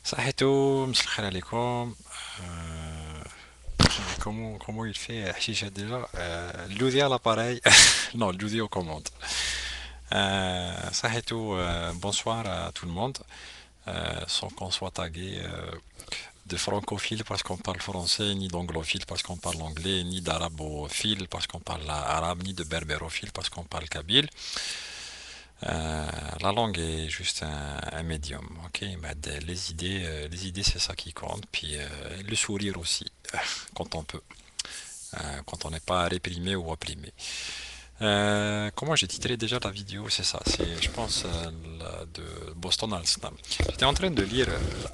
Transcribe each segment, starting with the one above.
صحيتو مساء الخير عليكم. Euh, comment il fait Chicha déjà Ludi à l'appareil. Non, Ludi aux commandes. Saheto, bonsoir à tout le monde. Sans qu'on soit tagué de francophile parce qu'on parle français, ni d'anglophile parce qu'on parle anglais, ni d'arabophile parce qu'on parle arabe, ni de berbérophile parce qu'on parle kabyle. La langue est juste un médium, ok? Mais les idées c'est ça qui compte, puis le sourire aussi, quand on peut, quand on n'est pas réprimé ou opprimé. Comment j'ai titré déjà la vidéo? C'est ça, c'est, je pense, de Boston Alstom. J'étais en train de lire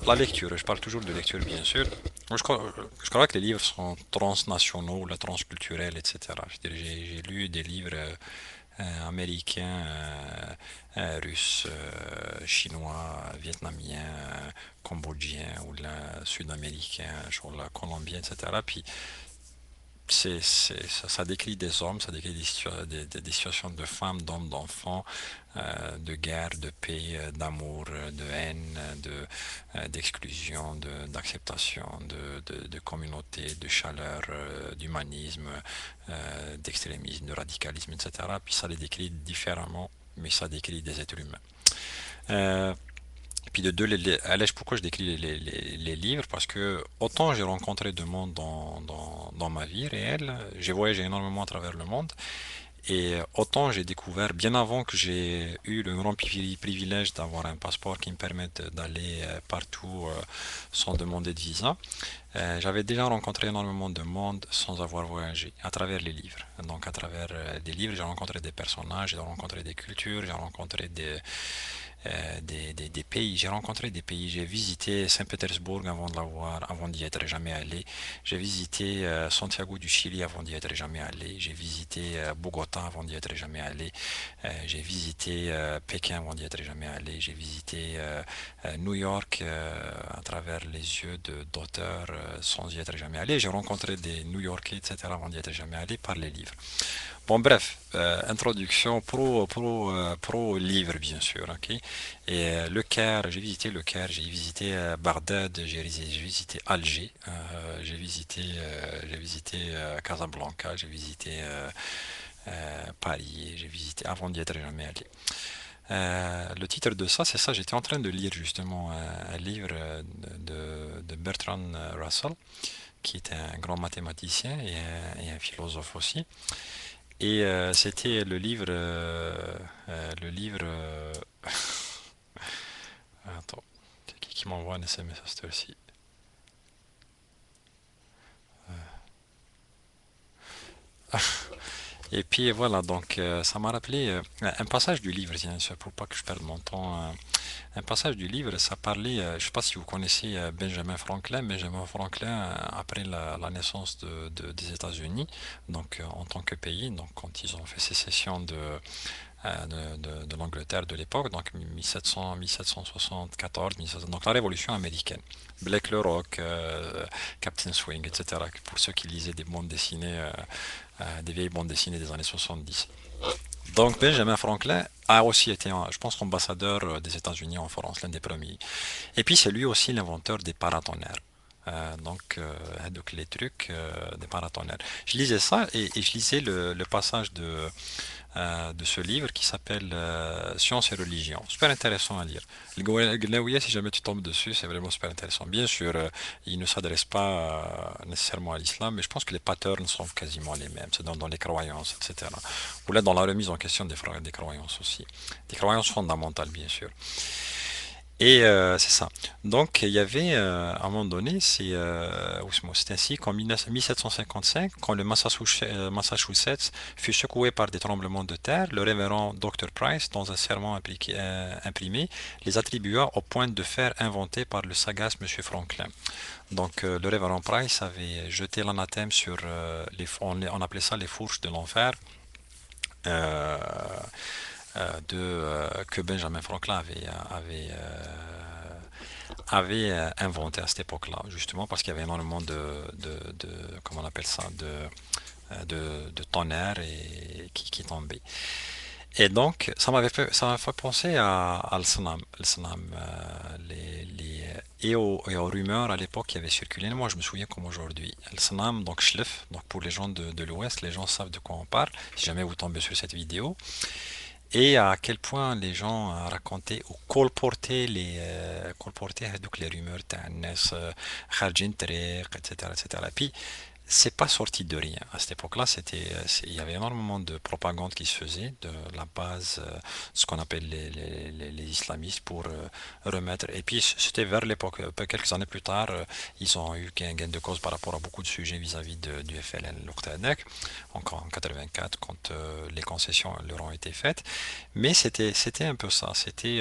la lecture, je parle toujours de lecture bien sûr. Je crois que les livres sont transnationaux, la transculturelle, etc. J'ai lu des livres américains, russes, chinois, vietnamiens, cambodgiens ou sud-américains, genre la colombien, etc. Puis ça décrit des hommes, ça décrit des situations de femmes, d'hommes, d'enfants, de guerre, de paix, d'amour, de haine, d'exclusion, d'acceptation, de communauté, de chaleur, d'humanisme, d'extrémisme, de radicalisme, etc. Puis ça les décrit différemment, mais ça décrit des êtres humains. Euh, puis de deux, allez, pourquoi je décris les livres? Parce que autant j'ai rencontré de monde dans ma vie réelle, j'ai voyagé énormément à travers le monde, et autant j'ai découvert, bien avant que j'ai eu le grand privilège d'avoir un passeport qui me permette d'aller partout sans demander de visa, j'avais déjà rencontré énormément de monde sans avoir voyagé, à travers les livres. Donc à travers des livres, j'ai rencontré des personnages, j'ai rencontré des cultures, j'ai rencontré des pays. J'ai rencontré des pays. J'ai visité Saint-Pétersbourg avant de l'avoir, avant d'y être jamais allé. J'ai visité Santiago du Chili avant d'y être jamais allé. J'ai visité Bogota avant d'y être jamais allé. J'ai visité Pékin avant d'y être jamais allé. J'ai visité New York à travers les yeux d'auteurs sans y être jamais allé. J'ai rencontré des New-Yorkais, etc. avant d'y être jamais allé par les livres. Bon, bref, introduction pro livre, bien sûr, ok? Et le Caire, j'ai visité le Caire, j'ai visité Bagdad, j'ai visité Alger, j'ai visité Casablanca, j'ai visité Paris, j'ai visité, avant d'y être jamais allé. Le titre de ça, c'est ça, j'étais en train de lire justement un livre de Bertrand Russell, qui était un grand mathématicien et un philosophe aussi. Et c'était le livre. Attends, c'est qui m'envoie un SMS à cette heure-ci? Et puis voilà, donc ça m'a rappelé un passage du livre, tiens, pour pas que je perde mon temps. Un passage du livre, ça parlait, je ne sais pas si vous connaissez Benjamin Franklin. Benjamin Franklin, après la naissance des États-Unis, donc en tant que pays, donc quand ils ont fait sécession de l'Angleterre de l'époque, donc 1700, 1774, 1700, donc la Révolution américaine. Black le Rock, Captain Swing, etc. Pour ceux qui lisaient des bandes dessinées, des vieilles bandes dessinées des années 70. Donc Benjamin Franklin a aussi été, je pense, ambassadeur des États-Unis en France, l'un des premiers. Et puis c'est lui aussi l'inventeur des paratonnerres. Donc les trucs des paratonnerres. Je lisais ça et je lisais le passage de ce livre qui s'appelle Science et religion. Super intéressant à lire. Le Gnaouia, si jamais tu tombes dessus, c'est vraiment super intéressant. Bien sûr, il ne s'adresse pas nécessairement à l'islam, mais je pense que les patterns sont quasiment les mêmes. C'est dans les croyances, etc. Ou là, dans la remise en question des croyances aussi. Des croyances fondamentales, bien sûr. Et c'est ça. Donc, il y avait, à un moment donné, c'est ainsi qu'en 1755, quand le Massachusetts fut secoué par des tremblements de terre, le révérend Dr. Price, dans un serment imprimé, les attribua au point de fer inventé par le sagace Monsieur Franklin. Donc, le révérend Price avait jeté l'anathème sur on appelait ça les fourches de l'enfer. Euh, que Benjamin Franklin avait inventé à cette époque-là, justement parce qu'il y avait énormément comment on appelle ça, de tonnerre qui tombait. Et donc, ça m'a fait penser à Al-Sanam, et aux rumeurs à l'époque qui avaient circulé. Moi, je me souviens comme aujourd'hui. Al-Sanam, donc Schlef, donc pour les gens de l'Ouest, les gens savent de quoi on parle, si jamais vous tombez sur cette vidéo. Et à quel point les gens racontaient ou colportaient donc les rumeurs تاع الناس خارجين الطريق, etc., etc. Puis c'est pas sorti de rien. À cette époque-là, il y avait énormément de propagande qui se faisait de la base, ce qu'on appelle les islamistes pour remettre. Et puis c'était vers l'époque, quelques années plus tard, ils ont eu gain de cause par rapport à beaucoup de sujets vis-à-vis du FLN, l'Uqtadak, encore en 84, quand les concessions leur ont été faites. Mais c'était un peu ça. C'était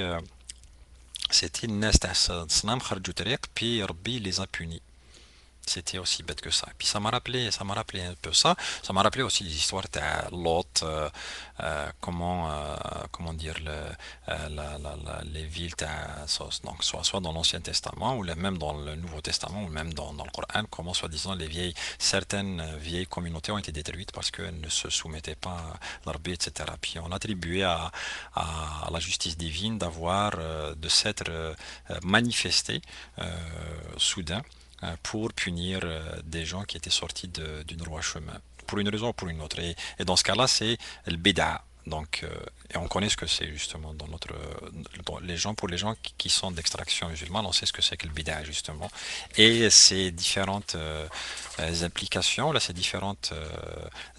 une nest à Snam Kharjou Tariq, puis Rabbi les a punis. C'était aussi bête que ça. Puis ça m'a rappelé un peu ça. Ça m'a rappelé aussi les histoires de Lot, comment dire, les villes, donc soit dans l'Ancien Testament, ou même dans le Nouveau Testament, ou même dans le Coran, comment soi-disant certaines vieilles communautés ont été détruites parce qu'elles ne se soumettaient pas à l'arbi, etc. Puis on attribuait à la justice divine de s'être manifesté soudain pour punir des gens qui étaient sortis du droit chemin, pour une raison ou pour une autre. Et dans ce cas-là, c'est le bida. Donc, et on connaît ce que c'est justement pour les gens qui sont d'extraction musulmane, on sait ce que c'est que le bida justement. Et ces différentes implications, là, ces différentes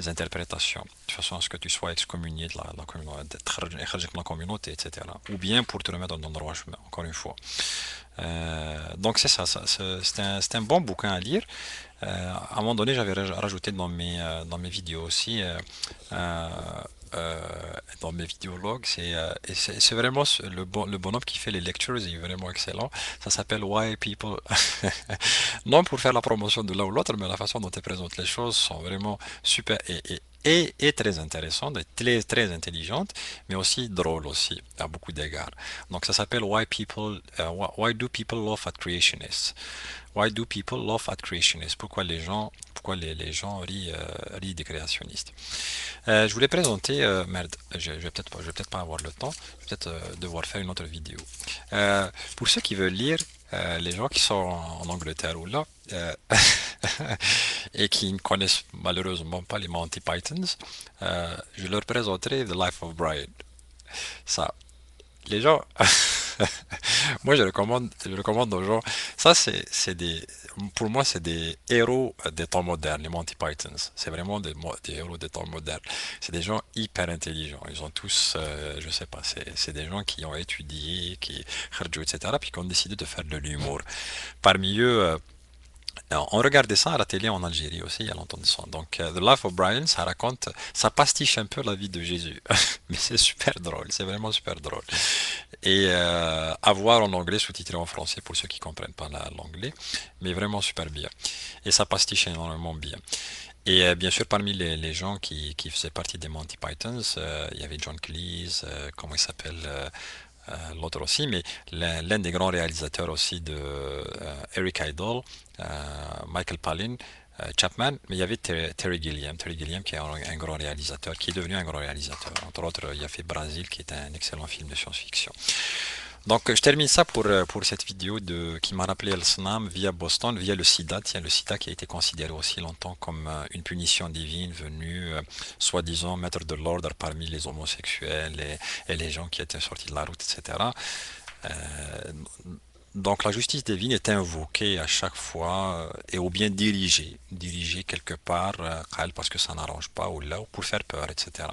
interprétations, de façon à ce que tu sois excommunié de la communauté, de la communauté, etc. Ou bien pour te remettre dans le droit chemin, encore une fois. Donc c'est ça, c'est un bon bouquin à lire. À un moment donné, j'avais rajouté dans mes vidéos aussi, euh, euh, dans mes vidéologues, c'est vraiment le bonhomme qui fait les lectures, il est vraiment excellent. Ça s'appelle Why People. Non pour faire la promotion de l'un ou l'autre, mais la façon dont il présente les choses sont vraiment super et très intéressantes, et très intelligentes, mais aussi drôles aussi, à beaucoup d'égards. Donc ça s'appelle Why do people laugh at creationists? Why do people laugh at creationists? Pourquoi les gens rient des créationnistes? Je voulais présenter, merde, je vais peut-être pas avoir le temps, je vais peut-être devoir faire une autre vidéo. Pour ceux qui veulent lire, les gens qui sont en Angleterre ou là, et qui ne connaissent malheureusement pas les Monty Pythons, je leur présenterai The Life of Brian. Ça, les gens, je recommande aux gens. Ça, pour moi, c'est des héros des temps modernes, les Monty Pythons. C'est vraiment des héros des temps modernes. C'est des gens hyper intelligents. Ils ont tous, je sais pas, c'est des gens qui ont étudié, etc., puis qui ont décidé de faire de l'humour. Parmi eux, on regardait ça à la télé en Algérie aussi, il y a longtemps de ça. Donc, The Life of Brian, ça pastiche un peu la vie de Jésus. Mais c'est super drôle, c'est vraiment super drôle. Et à voir en anglais, sous-titré en français pour ceux qui comprennent pas l'anglais, mais vraiment super bien. Et ça pastiche énormément bien. Et bien sûr, parmi les gens qui faisaient partie des Monty Pythons, il y avait John Cleese, comment il s'appelle, l'autre aussi, mais l'un des grands réalisateurs aussi de Eric Idle, Michael Palin, Chapman, mais il y avait Terry Gilliam qui est un grand réalisateur, qui est devenu un grand réalisateur. Entre autres, il a fait Brasil, qui est un excellent film de science-fiction. Donc, je termine ça pour cette vidéo qui m'a rappelé El Snam via Boston, via le SIDA. Tiens, le SIDA qui a été considéré aussi longtemps comme une punition divine venue, soi-disant, mettre de l'ordre parmi les homosexuels et les gens qui étaient sortis de la route, etc. Euh, donc, la justice divine est invoquée à chaque fois et ou bien dirigée quelque part, parce que ça n'arrange pas ou là, ou pour faire peur, etc.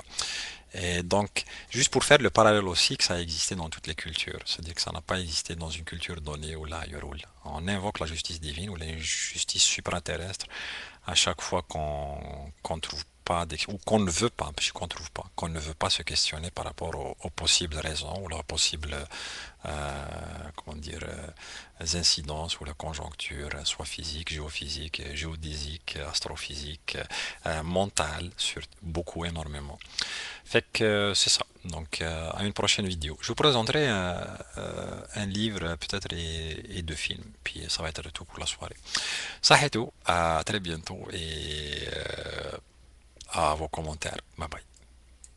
Et donc, juste pour faire le parallèle aussi que ça a existé dans toutes les cultures, c'est-à-dire que ça n'a pas existé dans une culture donnée ou là, ailleurs ou là. On invoque la justice divine ou la justice supraterrestre à chaque fois qu'on trouve pas ou qu'on ne veut pas, parce qu'on trouve pas, qu'on ne veut pas se questionner par rapport aux possibles raisons ou leurs possibles, comment dire, incidences ou la conjoncture, soit physique, géophysique, géodésique, astrophysique, mentale, sur beaucoup, énormément. Fait que c'est ça. Donc, à une prochaine vidéo. Je vous présenterai un livre, peut-être, et deux films. Puis ça va être tout pour la soirée. Ça c'est tout. À très bientôt et à vos commentaires. Bye bye.